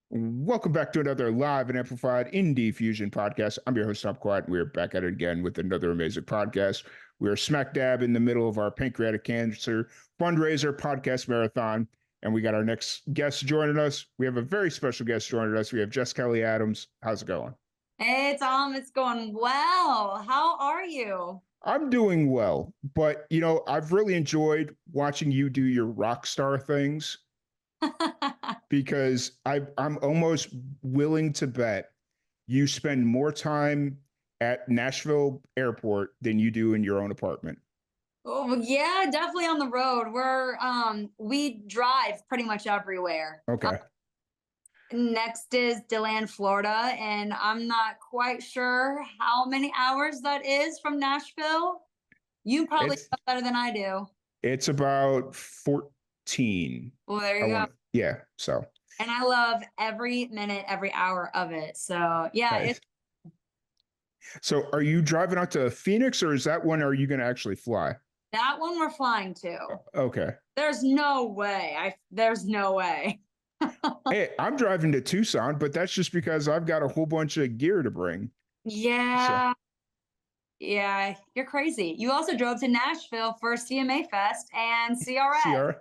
Welcome back to another live and amplified indie fusion podcast. I'm your host, Tom Quiet. We're back at it again with another amazing podcast. We're smack dab in the middle of our pancreatic cancer fundraiser podcast marathon, and we got our next guest joining us. We have a very special guest joining us. We have Jess Kellie Adams. How's it going? Hey, Tom, it's going well. How are you? I'm doing well, but I've really enjoyed watching you do your rock star things because I'm almost willing to bet you spend more time at Nashville airport than you do in your own apartment. Oh, yeah, definitely on the road. We drive pretty much everywhere. Okay. Next is DeLand, Florida, and I'm not quite sure how many hours that is from Nashville. You probably It's know better than I do. it's about 14. Well, there you go. Yeah, so And I love every minute, every hour of it. So yeah, nice. So are you driving out to Phoenix, or is that one are you going to actually fly? that one we're flying to. Okay. There's no way. There's no way. Hey, I'm driving to Tucson, but that's just because I've got a whole bunch of gear to bring. Yeah. Yeah, you're crazy. You also drove to Nashville for CMA Fest and CRA. CR.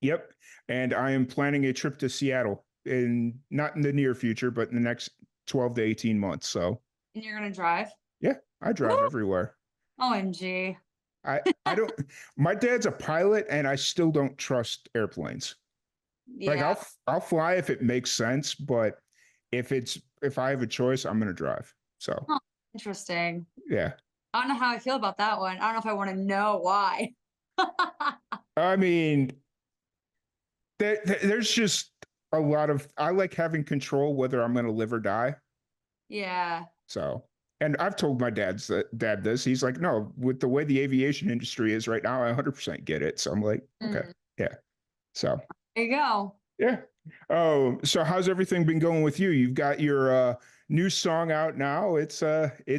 Yep. And I am planning a trip to Seattle not in the near future, but in the next 12 to 18 months. So And you're gonna drive? yeah, I drive Woo! everywhere. OMG. I don't my dad's a pilot and I still don't trust airplanes. Like Yeah. I'll fly if it makes sense, but if I have a choice, I'm gonna drive. So Huh, interesting. yeah. I don't know how I feel about that one. I don't know if I want to know why. I mean, there's just a lot of I like having control whether I'm gonna live or die. Yeah. So and I've told my dad this. He's like, no, with the way the aviation industry is right now, I 100% get it. So I'm like, okay, yeah. So There you go. yeah. Oh, so how's everything been going with you? You've got your new song out now. It's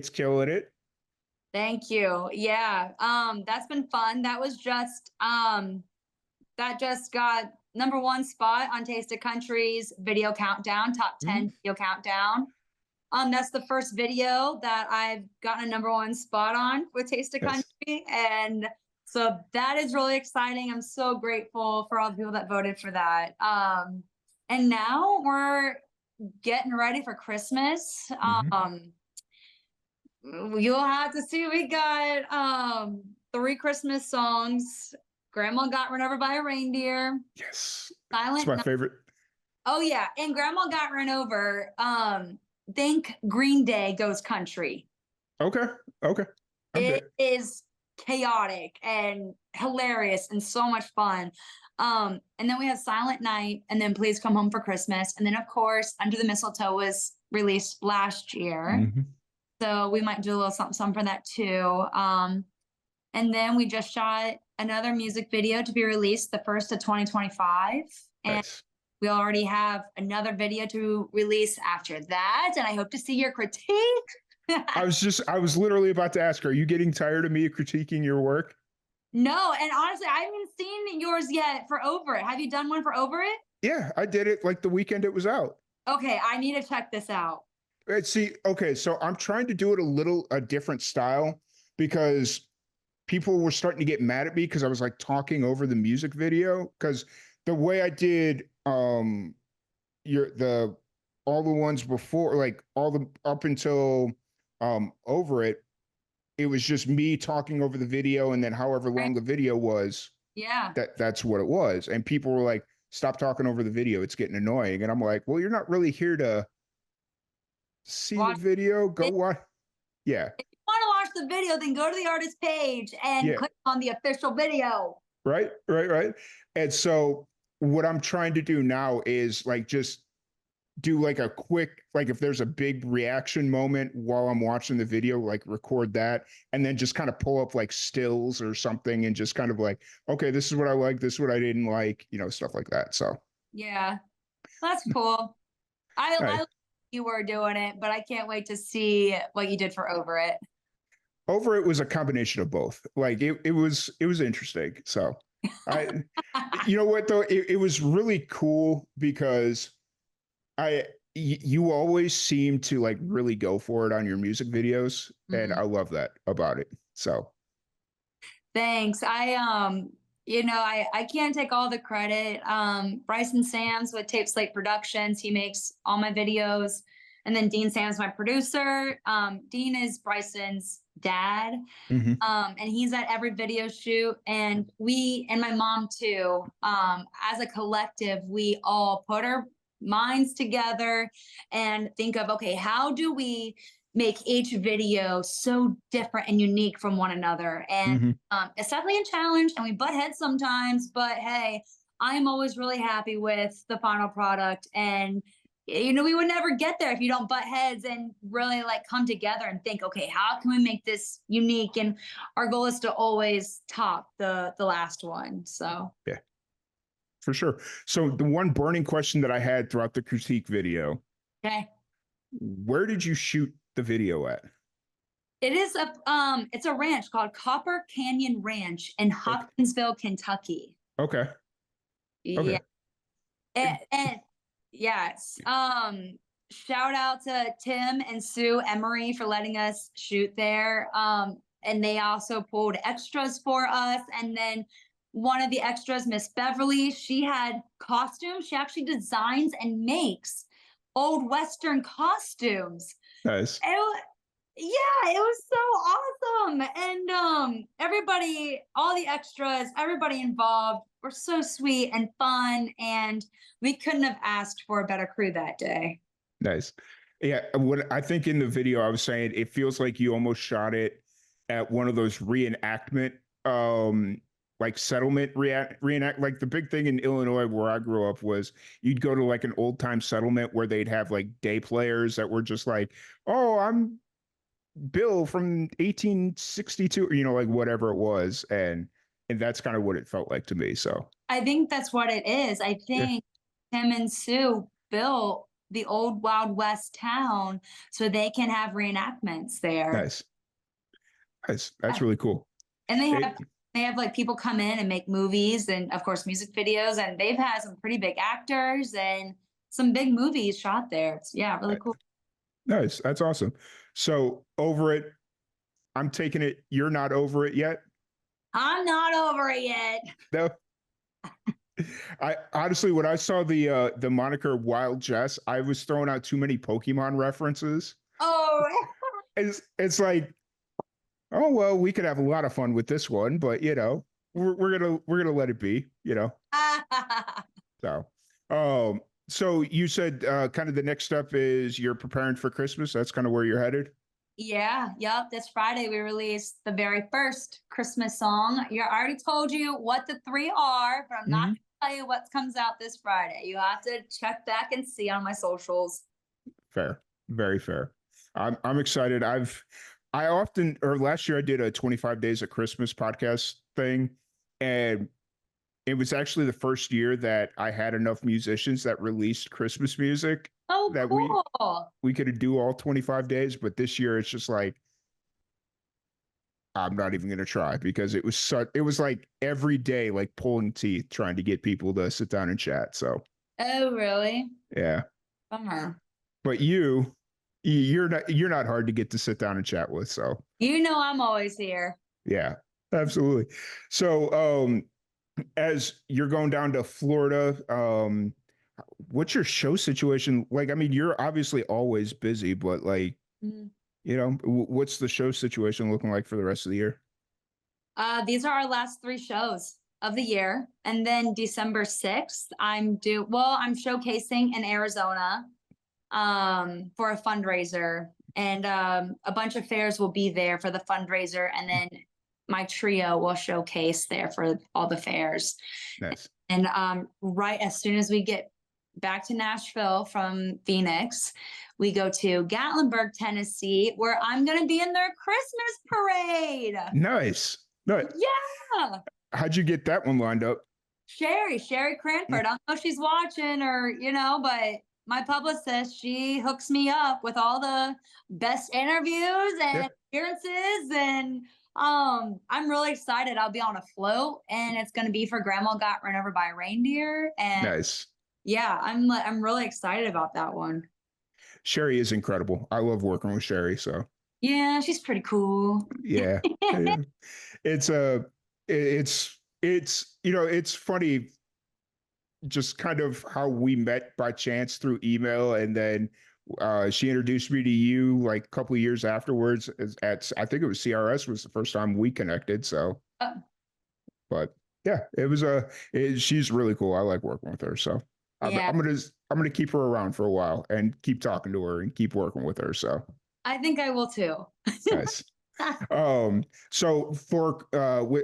killing it. Thank you. Yeah. That's been fun. That just got #1 spot on Taste of Country's video countdown, top 10 video countdown. That's the first video that I've gotten a #1 spot on with Taste of Yes. Country. And so that is really exciting. I'm so grateful for all the people that voted for that. And now we're getting ready for Christmas. You'll have to see. We got 3 Christmas songs. Grandma Got Run Over by a Reindeer. Yes. Silent It's my Night. favorite. Oh yeah, and Grandma Got Run Over. Think Green Day Goes Country. Okay. Okay. It is chaotic and hilarious and so much fun. And then we have Silent Night, and then Please Come Home for Christmas, and then of course Under the Mistletoe was released last year. So we might do a little something for that too. And then we just shot another music video to be released the 1st of 2025. And Nice. we already have another video to release after that. And I hope to see your critique. I was literally about to ask, are you getting tired of me critiquing your work? No, and honestly, I haven't seen yours yet for Over It. Have you done one for Over It? Yeah, I did it like the weekend it was out. Okay, I need to check this out. See, okay, so I'm trying to do it a different style because people were starting to get mad at me because I was like talking over the music video. Because the way I did all the ones before, like all the up until Over It, it was just me talking over the video, and then however long the video was, Yeah. that's what it was. And people were like, stop talking over the video, it's getting annoying. And I'm like, well, you're not really here to see the video. Go watch. Yeah. If you want to watch the video, then go to the artist page and click on the official video. Right. And so what I'm trying to do now is like just do like a quick, like if there's a big reaction moment while I'm watching the video, like record that, and then just kind of pull up like stills or something and just kind of like, okay, this is what I like, this is what I didn't like, stuff like that. So yeah, that's cool. I like you were doing it, but I can't wait to see what you did for Over It. Over It was a combination of both. Like it was interesting. So you know what though, it was really cool because You always seem to like really go for it on your music videos, and Mhm. I love that about it. So, Thanks. I can't take all the credit. Bryson Sams with Tape Slate Productions, he makes all my videos. And then Dean Sam's my producer. Dean is Bryson's dad. mhm, And he's at every video shoot. And we and my mom too, as a collective, we all put our minds together and think of, okay, how do we make each video so different and unique from one another? And mhm. it's definitely a challenge, and we butt heads sometimes, but hey, I'm always really happy with the final product. And we would never get there if you don't butt heads and really like come together and think, okay, how can we make this unique? And our goal is to always top the last one. So Yeah, for sure. So the one burning question that I had throughout the critique video, okay. where did you shoot the video at? It's a ranch called Copper Canyon Ranch in Okay. Hopkinsville, Kentucky. Okay. Yeah. Okay. And yes. Shout out to Tim and Sue Emery for letting us shoot there. And they also pulled extras for us. And then one of the extras, Miss Beverly, she had costumes. She actually designs and makes old Western costumes. Nice. It, yeah, it was so awesome. And everybody, all the extras, everybody involved were so sweet and fun. And we couldn't have asked for a better crew that day. Nice. Yeah, what I think in the video I was saying it feels like you almost shot it at one of those reenactment like settlement reenact like the big thing in Illinois where I grew up was you'd go to like an old time settlement where they'd have like day players that were just like, "Oh, I'm Bill from 1862," like whatever it was, and that's kind of what it felt like to me. So, I think that's what it is. I yeah, think Tim and Sue built the old Wild West town so they can have reenactments there. nice. Nice. That's Yeah. really cool. And It they have like people come in and make movies and of course music videos, and they've had some pretty big actors and some big movies shot there. It's yeah, really cool. Nice. That's awesome. So over it, I'm taking it. You're not over it yet. I'm not over it yet. No. I honestly, when I saw the moniker Wild Jess, I was throwing out too many Pokemon references. Oh, It's like, oh well, we could have a lot of fun with this one, but we're gonna let it be. So, so you said kind of the next step is you're preparing for Christmas. That's kind of where you're headed. yeah, yep. This Friday we released the very first Christmas song. I already told you what the three are, but I'm not Hmm. gonna tell you what comes out this Friday. You have to check back and see on my socials. Fair, very fair. I'm excited. I often or last year I did a 25 days of Christmas podcast thing, and it was actually the first year that I had enough musicians that released Christmas music Oh, that cool. we could do all 25 days. But this year it's just like I'm not even gonna try because it was like every day like pulling teeth trying to get people to sit down and chat. So Oh, really? yeah. Bummer. But you're not hard to get to sit down and chat with. So You know I'm always here. yeah, absolutely. So as you're going down to Florida, what's your show situation like? I mean, you're obviously always busy, but like, Mm. what's the show situation looking like for the rest of the year? These are our last three shows of the year. And then December 6th, I'm showcasing in Arizona for a fundraiser. And a bunch of fairs will be there for the fundraiser. And then my trio will showcase there for all the fairs. Nice. And right as soon as we get back to Nashville from Phoenix, we go to Gatlinburg, Tennessee, where I'm going to be in their Christmas parade. Nice. No, Yeah. how'd you get that one lined up? Sherry Cranford. I don't know if she's watching or, but my publicist, she hooks me up with all the best interviews Yeah. and appearances. And I'm really excited. I'll be on a float and it's gonna be for Grandma Got Run Over by a Reindeer. And Nice. Yeah, I'm really excited about that one. Sherry is incredible. I love working with Sherry. So Yeah, she's pretty cool. yeah, yeah. It's a, it's it's funny just kind of how we met by chance through email, and then she introduced me to you like a couple of years afterwards at I think it was CRS was the first time we connected. So, Uh, but yeah, it was she's really cool. I like working with her. So yeah, I'm gonna keep her around for a while and keep talking to her and keep working with her. So I think I will too. nice. So for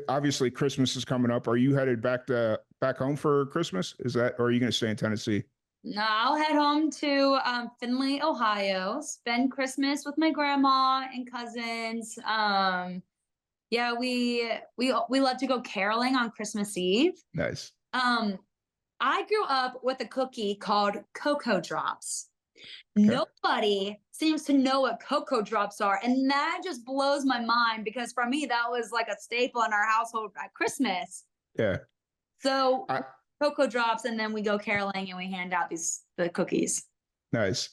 obviously Christmas is coming up. Are you headed back home for Christmas? Is that, or are you going to stay in Tennessee? No, I'll head home to Findlay, Ohio, spend Christmas with my grandma and cousins. Yeah, we love to go caroling on Christmas Eve. Nice. Um, I grew up with a cookie called Cocoa Drops. Okay. Nobody seems to know what Cocoa Drops are, and that just blows my mind because for me that was like a staple in our household at Christmas. Yeah. So I, Cocoa Drops, and then we go caroling and we hand out the cookies. nice.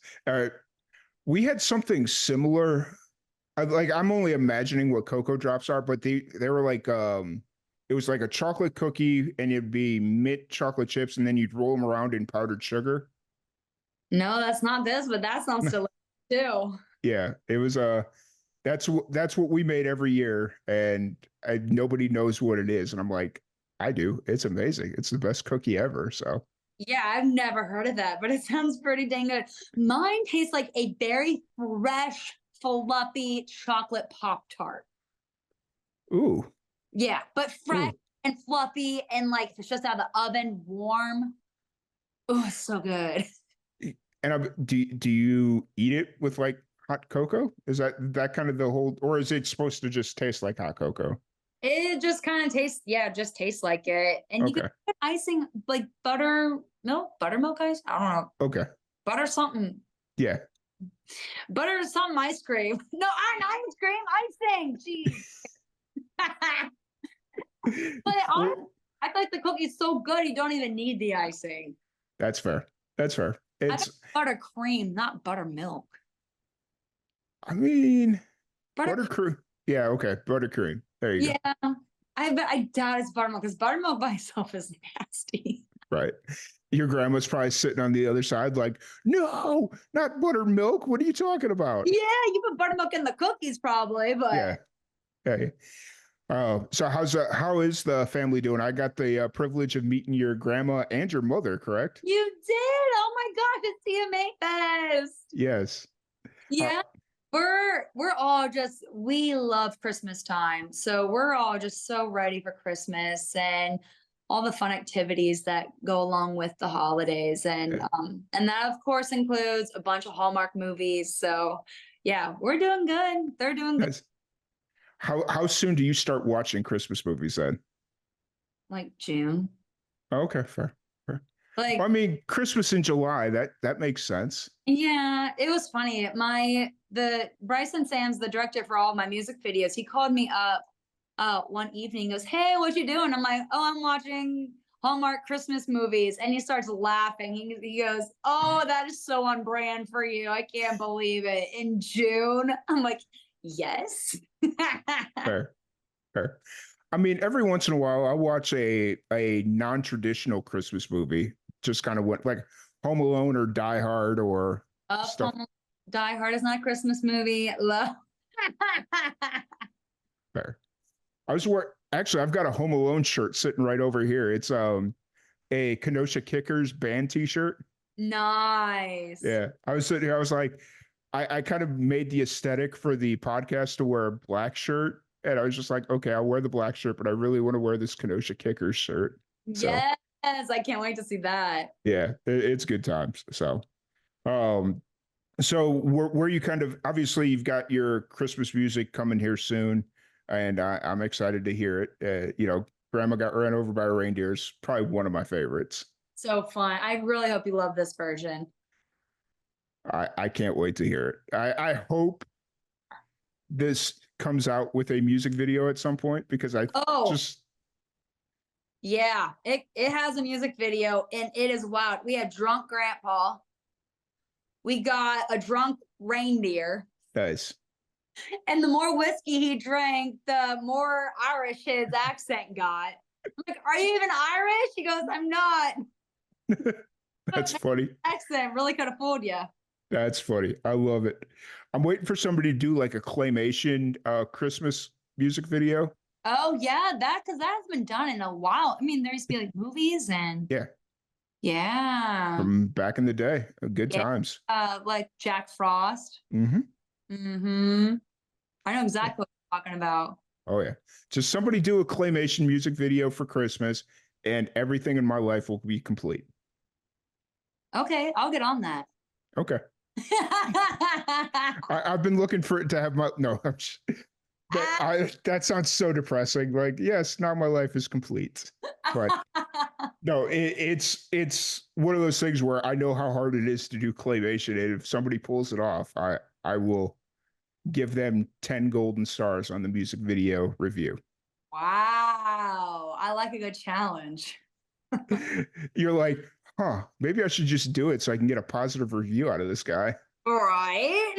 We had something similar. I'm only imagining what cocoa drops are, but they were like it was like a chocolate cookie and it'd be mint chocolate chips and then you'd roll them around in powdered sugar. No, that's not this, but that sounds delicious too. Yeah, it was that's what we made every year, and nobody knows what it is, and I'm like, I do. It's amazing. It's the best cookie ever. So, Yeah, I've never heard of that, but it sounds pretty dang good. Mine tastes like a very fresh, fluffy chocolate Pop Tart. ooh, Yeah, but fresh ooh. and fluffy and like if it's just out of the oven, warm. Oh, so good. And do you eat it with like hot cocoa? Is that kind of the whole, or is it supposed to just taste like hot cocoa? It just kind of tastes, yeah, it just tastes like it. And you can Okay, put icing like buttermilk ice. I don't know, okay, butter something, yeah. butter something ice cream. No, ice cream, icing. Jeez. But Well, I feel like the cookie's so good, you don't even need the icing. that's fair. That's fair. I think buttercream, not buttermilk. I mean, Butter, buttercream. Yeah, okay, buttercream. There you go. yeah. I doubt it's buttermilk because buttermilk by itself is nasty. Right. Your grandma's probably sitting on the other side, like, no, not buttermilk. What are you talking about? Yeah, you put buttermilk in the cookies probably, but Yeah. Hey. So how is the family doing? I got the privilege of meeting your grandma and your mother, correct? you did. Oh my gosh, it's CMA Fest. Yes. How, Yeah. We're all just we love Christmas time. So we're all just so ready for Christmas and all the fun activities that go along with the holidays. yeah, And that of course includes a bunch of Hallmark movies. So yeah, we're doing good. They're doing good. nice. How soon do you start watching Christmas movies then? Like June. Oh, okay, fair. Fair. Well, I Like, mean, Christmas in July, that makes sense. yeah, it was funny. The Bryson Sam's the director for all my music videos. He called me up one evening, goes, "Hey, what you doing?" I'm like, "Oh, I'm watching Hallmark Christmas movies." And he starts laughing. He goes, "Oh, that is so on brand for you. I can't believe it. In June." I'm like, "Yes." Fair. Fair. I mean, every once in a while, I watch a non-traditional Christmas movie. Just kind of what like Home Alone or Die Hard or Up stuff. Home Die Hard is not a Christmas movie. Love. Fair. I was wearing actually I've got a Home Alone shirt sitting right over here. It's a Kenosha Kickers band t-shirt. Nice. Yeah. I was sitting here, I was like, I kind of made the aesthetic for the podcast to wear a black shirt. And I was just like, okay, I'll wear the black shirt, but I really want to wear this Kenosha Kickers shirt. So Yes, I can't wait to see that. yeah, it's good times. Um, so where you kind of obviously you've got your Christmas music coming here soon, and I'm excited to hear it. Grandma got ran over by a reindeer is probably one of my favorites. So fun. I really hope you love this version. I can't wait to hear it. I hope this comes out with a music video at some point because I Oh, just Yeah, it has a music video and it is wild. We had drunk grandpa. We got a drunk reindeer. Nice. And the more whiskey he drank, the more Irish his accent got. I'm like, are you even Irish? He goes, I'm not. That's funny. Accent really could have fooled you. That's funny. I love it. I'm waiting for somebody to do like a claymation Christmas music video. Oh yeah, because that has been done in a while. I mean, there used to be like movies and Yeah, yeah. from back in the day. Good Yeah. times. Like Jack Frost. Hmm. Mm-hmm. I know exactly what you're talking about. Oh yeah. Just somebody do a claymation music video for Christmas and everything in my life will be complete. Okay, I'll get on that. Okay. I've been looking for it to have my no. That sounds so depressing. Like, yes, now my life is complete. But no, it's one of those things where I know how hard it is to do claymation, and if somebody pulls it off, I will give them 10 golden stars on the music video review. Wow, I like a good challenge. You're like, huh, maybe I should just do it so I can get a positive review out of this guy. Right?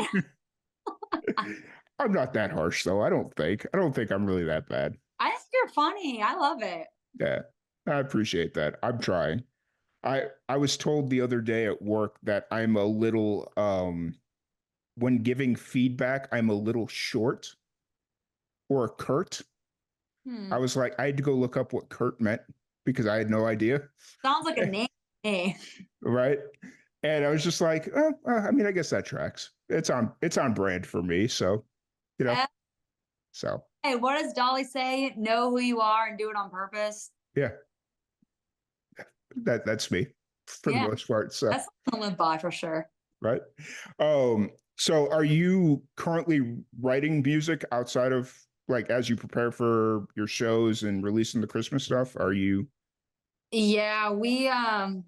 I'm not that harsh though. I don't think. I don't think I'm really that bad. I think you're funny. I love it. Yeah. I appreciate that. I'm trying. I was told the other day at work that I'm a little when giving feedback, I'm a little short or curt. I was like, I had to go look up what curt meant because I had no idea. Sounds like a name. Right. And I was just like, oh, I mean, I guess that tracks. It's on brand for me. So, you know, so Hey, what does Dolly say? Know who you are and do it on purpose. yeah, that's me for the most part. So that's something to live by for sure. Right. So are you currently writing music outside of like as you prepare for your shows and releasing the Christmas stuff? Are you? Yeah, I mean,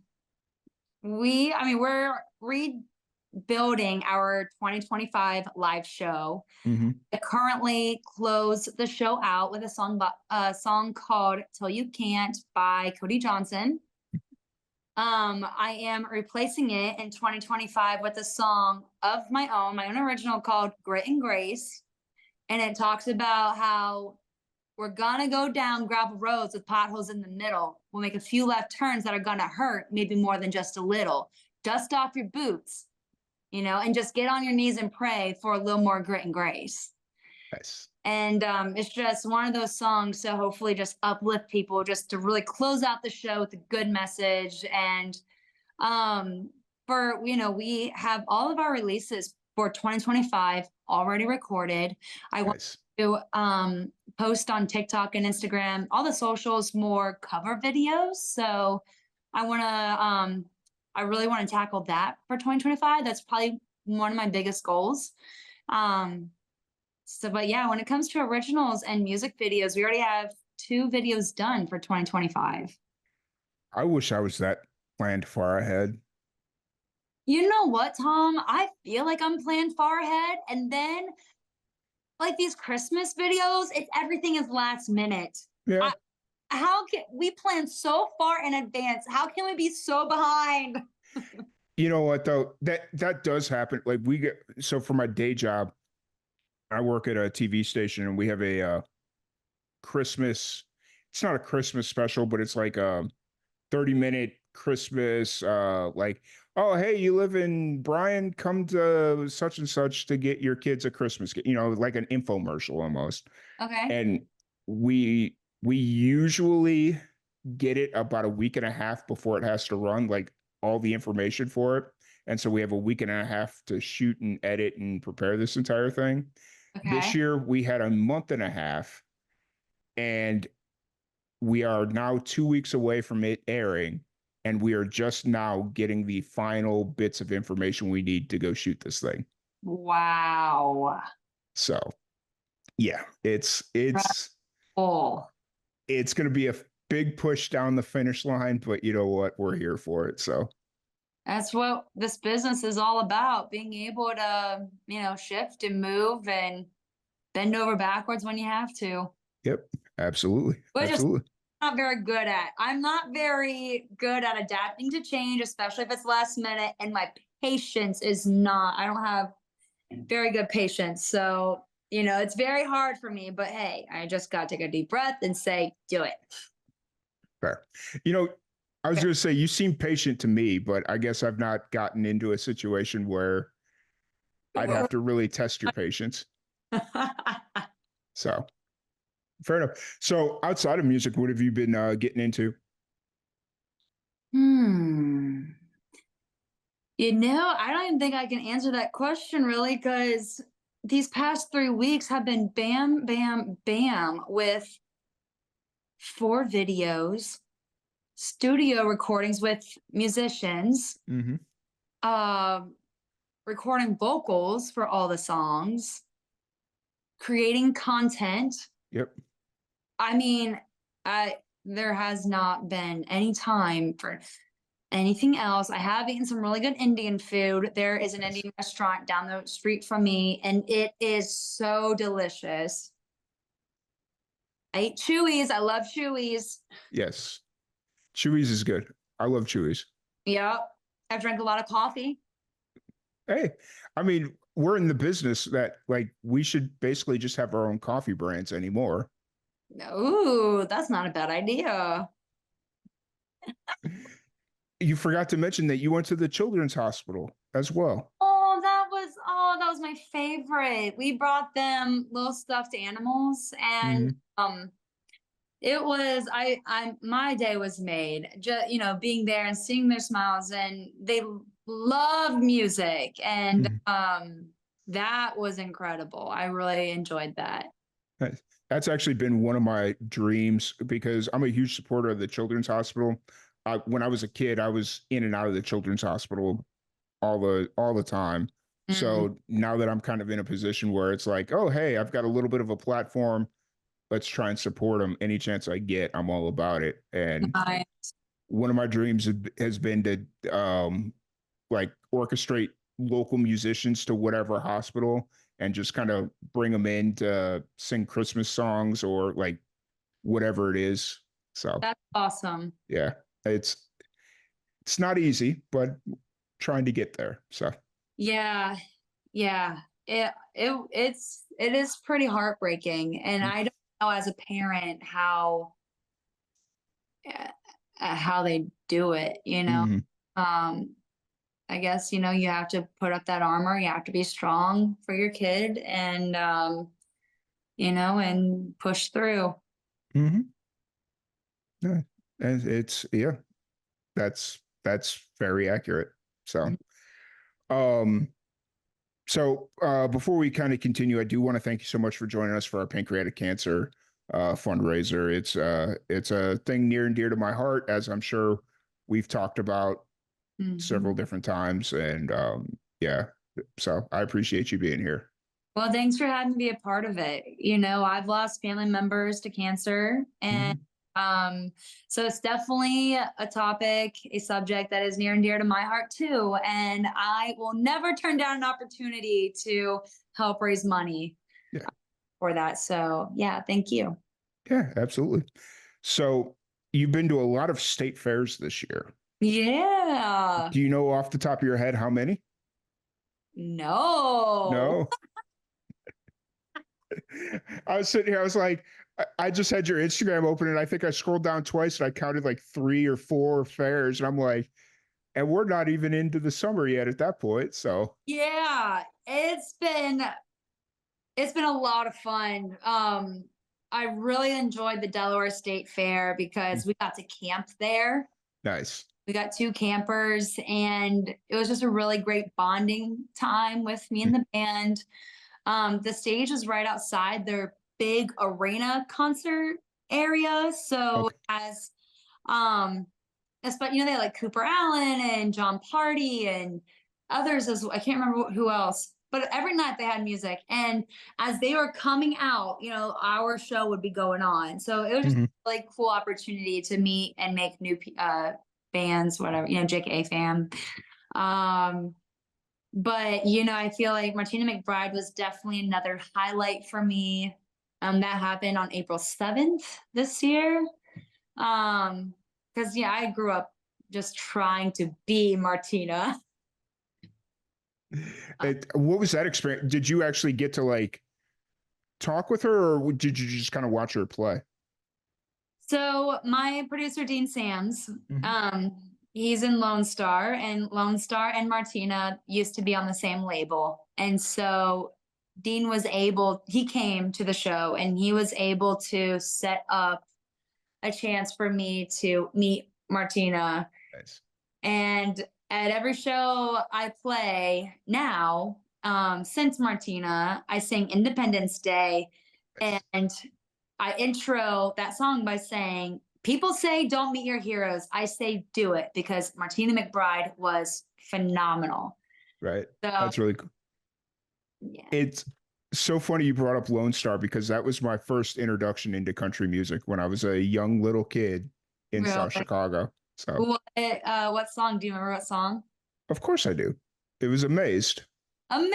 we're rebuilding our 2025 live show. Mm-hmm. I currently close the show out with a song called "Till You Can't" by Cody Johnson. I am replacing it in 2025 with a song of my own original called "Grit and Grace," and it talks about how we're gonna go down gravel roads with potholes in the middle. We'll make a few left turns that are gonna hurt, maybe more than just a little. Dust off your boots, and just get on your knees and pray for a little more grit and grace. Nice. And it's just one of those songs to hopefully just uplift people, just to really close out the show with a good message. And we have all of our releases for 2025 already recorded. I want to post on TikTok and Instagram, all the socials, more cover videos. So I really want to tackle that for 2025. That's probably one of my biggest goals. But yeah, when it comes to originals and music videos, we already have 2 videos done for 2025. I wish I was that planned far ahead. You know what, Tom? I feel like I'm planned far ahead. And then like these Christmas videos, everything is last minute. Yeah. How can we plan so far in advance? How can we be so behind? You know what though? That does happen. Like so for my day job, I work at a TV station and we have a Christmas. It's not a Christmas special, but it's like a 30-minute Christmas like, oh hey, you live in Bryan, come to such and such to get your kids a Christmas gift, like an infomercial almost. Okay. And we usually get it about a week and a half before it has to run, like all the information for it. And so we have a week and a half to shoot and edit and prepare this entire thing. Okay. This year we had a month and a half, and we are now 2 weeks away from it airing, and we are just now getting the final bits of information we need to go shoot this thing. Wow. So yeah, it's going to be a big push down the finish line, but you know what? We're here for it. So that's what this business is all about, being able to, shift and move and bend over backwards when you have to. Yep, absolutely. Which absolutely. not very good at. I'm not very good at adapting to change, especially if it's last minute. And my patience is not, I don't have very good patience. So, it's very hard for me. But hey, I just got to take a deep breath and say, do it. Fair. You know, I was going to say you seem patient to me, but I guess I've not gotten into a situation where I'd have to really test your patience. So fair enough. So outside of music, what have you been getting into? I don't even think I can answer that question really because these past 3 weeks have been bam, bam, bam with 4 videos, studio recordings with musicians, Mm-hmm. uh, recording vocals for all the songs, creating content. Yep. I mean, there has not been any time for anything else. I have eaten some really good Indian food. There is an Nice. Indian restaurant down the street from me, and it is so delicious. I ate Chewy's. I love Chewy's. Yes. Chewy's is good. I love Chewy's. Yep. I've drank a lot of coffee. Hey, I mean, we're in the business that like we should basically just have our own coffee brands anymore. Ooh, that's not a bad idea. You forgot to mention that you went to the children's hospital as well. Oh, that was my favorite. We brought them little stuffed animals and Mm-hmm. it was my day was made. Just being there and seeing their smiles, and they love music, and Mm-hmm. that was incredible. I really enjoyed that. That's actually been one of my dreams because I'm a huge supporter of the children's hospital. When I was a kid, I was in and out of the children's hospital all the time. Mm, So now that I'm kind of in a position where it's like, oh, hey, I've got a little bit of a platform. Let's try and support them. Any chance I get, I'm all about it. And I, one of my dreams has been to like orchestrate local musicians to whatever hospital and just kind of bring them in to sing Christmas songs or like whatever it is. So that's awesome. yeah, it's it's not easy, but trying to get there. So Yeah, yeah. It is pretty heartbreaking, and I don't know as a parent uh, how they do it. mm-hmm. Um, I guess, you have to put up that armor. You have to be strong for your kid and, and push through. Mm-hmm. Yeah. And it's yeah, that's very accurate. So um before we kind of continue, I do want to thank you so much for joining us for our pancreatic cancer fundraiser. It's a thing near and dear to my heart, as I'm sure we've talked about several Mhm. different times. And yeah, so I appreciate you being here. Well, thanks for having me be a part of it. I've lost family members to cancer, and Mm-hmm. so it's definitely a topic, a subject that is near and dear to my heart too. And I will never turn down an opportunity to help raise money Yeah, for that. So yeah, thank you. yeah, absolutely. So you've been to a lot of state fairs this year. Yeah. Do you know off the top of your head how many? No. No. I was sitting here, I was like, I just had your Instagram open and I think I scrolled down twice and I counted like 3 or 4 fairs. And I'm like, and we're not even into the summer yet at that point. So, Yeah, it's been a lot of fun. I really enjoyed the Delaware State Fair mm, because we got to camp there. nice. We got 2 campers, and it was just a really great bonding time with me Mm, and the band. The stage is right outside their big arena concert area, so okay. as but they had like Cooper Allen and John Party and others as I can't remember who else. But every night they had music, and as they were coming out, our show would be going on. So it was just Hmm. a really cool opportunity to meet and make new fans, whatever, JKA fan. Um, but I feel like Martina McBride was definitely another highlight for me. That happened on April 7th this year. Because yeah, I grew up just trying to be Martina. What was that experience? Did you actually get to like talk with her, or did you just kind of watch her play? So my producer Dean Sams, Mhm. he's in Lone Star, and Lone Star and Martina used to be on the same label. And so Dean was able, he came to the show and he was able to set up a chance for me to meet Martina. Nice. And at every show I play now, since Martina, I sing Independence Day, Nice. and I intro that song by saying, "People say don't meet your heroes. I say do it," because Martina McBride was phenomenal. Right. So, That's really cool. yeah. It's so funny you brought up Lone Star because that was my first introduction into country music when I was a young little kid in South Really. Chicago. So, What song? Do you remember what song? of course I do. It was Amazed. Amaze!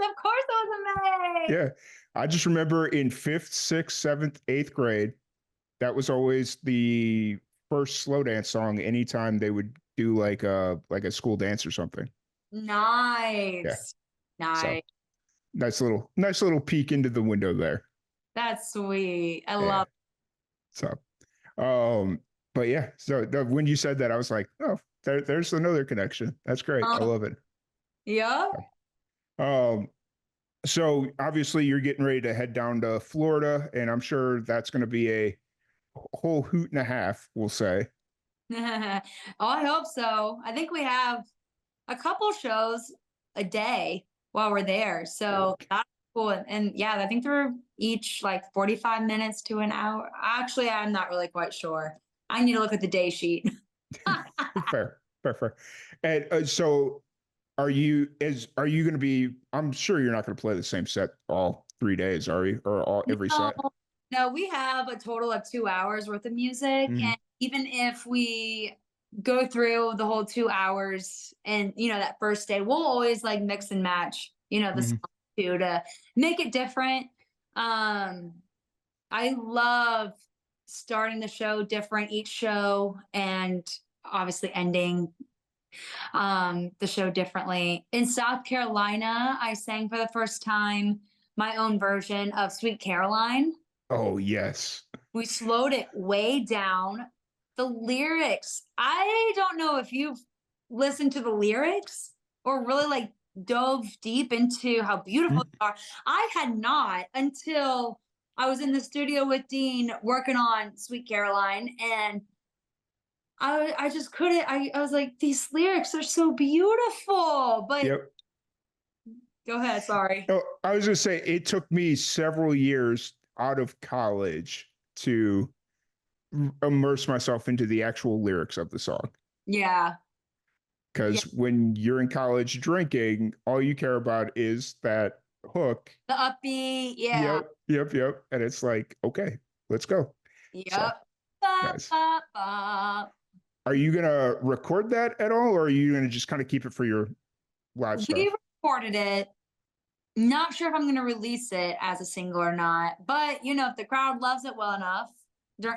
Of course it was Amaze! Yeah. I just remember in fifth, sixth, seventh, eighth grade, that was always the first slow dance song anytime they would do like a school dance or something. Yeah. Nice. So Nice. nice little peek into the window there. That's sweet. I Yeah. love So um but yeah, so when you said that I was like, oh, there's another connection. That's great. I it. love it. Yeah. Um so obviously you're getting ready to head down to Florida, and I'm sure that's going to be a whole hoot and a half, we'll say. Oh, I hope so. I think we have a couple shows a day while we're there. So that's cool. And yeah, I think they're each like 45 minutes to an hour. Actually, I'm not really quite sure. I need to look at the day sheet. Fair, fair, fair. And so are you going to be, I'm sure you're not going to play the same set all 3 days, are you? Or all every No, set? no, we have a total of 2 hours worth of music. Mhm. And even if we go through the whole 2 hours and, that first day, we'll always like mix and match, the Mhm. song too to make it different. Um, I love starting the show different each show and obviously ending the show differently. In South Carolina, I sang for the first time my own version of Sweet Caroline. Oh, yes. We slowed it way down. The lyrics, I don't know if you've listened to the lyrics or really like dove deep into how beautiful Mhm. they are. I had not until I was in the studio with Dean working on Sweet Caroline, and I just couldn't. I was like, these lyrics are so beautiful. But Yep. go ahead, sorry. Oh, I was going to say it took me several years out of college to immerse myself into the actual lyrics of the song. Yeah. Yeah. Because when you're in college drinking, all you care about is that hook. The upbeat. Yeah. Yep, yep, yep. And it's like, okay, let's go. So Yep. Ba, nice. ba, ba. Are you gonna record that at all, or are you gonna just kind of keep it for your live We stuff? recorded it. Not sure if I'm going to release it as a single or not, but if the crowd loves it well enough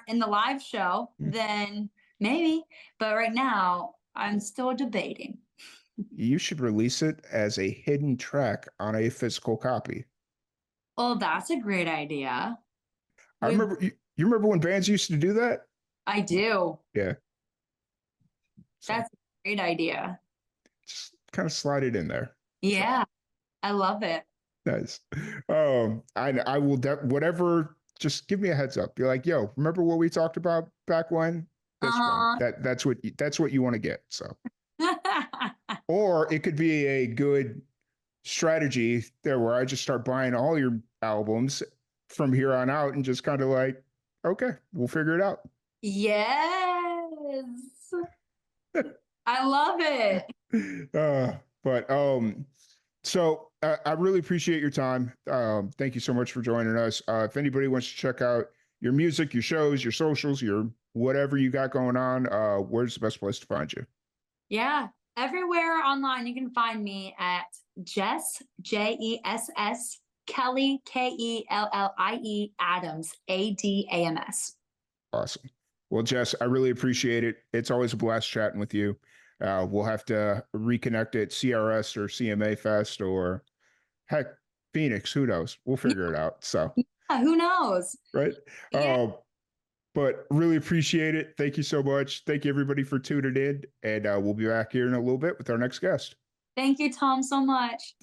in the live show, Mm. then maybe. But right now, I'm still debating. You should release it as a hidden track on a physical copy. Oh, that's a great idea. I We, remember you remember when bands used to do that? I do. Yeah. So That's a great idea. just kind of slide it in there. So Yeah, I love it. nice. I will whatever. Just give me a heads up. Be like, yo, remember what we talked about back when? That's fine. Uh-huh. That's what you want to get. So, or it could be a good strategy there where I just start buying all your albums from here on out and just kind of like, okay, we'll figure it out. Yes. I love it. But so I really appreciate your time. Thank you so much for joining us. If anybody wants to check out your music, your shows, your socials, your whatever you got going on, where's the best place to find you? Yeah. Everywhere online, you can find me at Jess, Jess, Kellie, Kellie, Adams, Adams. Awesome. Well, Jess, I really appreciate it. It's always a blast chatting with you. We'll have to reconnect at CRS or CMA Fest or heck, Phoenix. Who knows? We'll figure it out. So, Who knows? right. Yeah. But really appreciate it. Thank you so much. Thank you, everybody, for tuning in. And we'll be back here in a little bit with our next guest. Thank you, Tom, so much.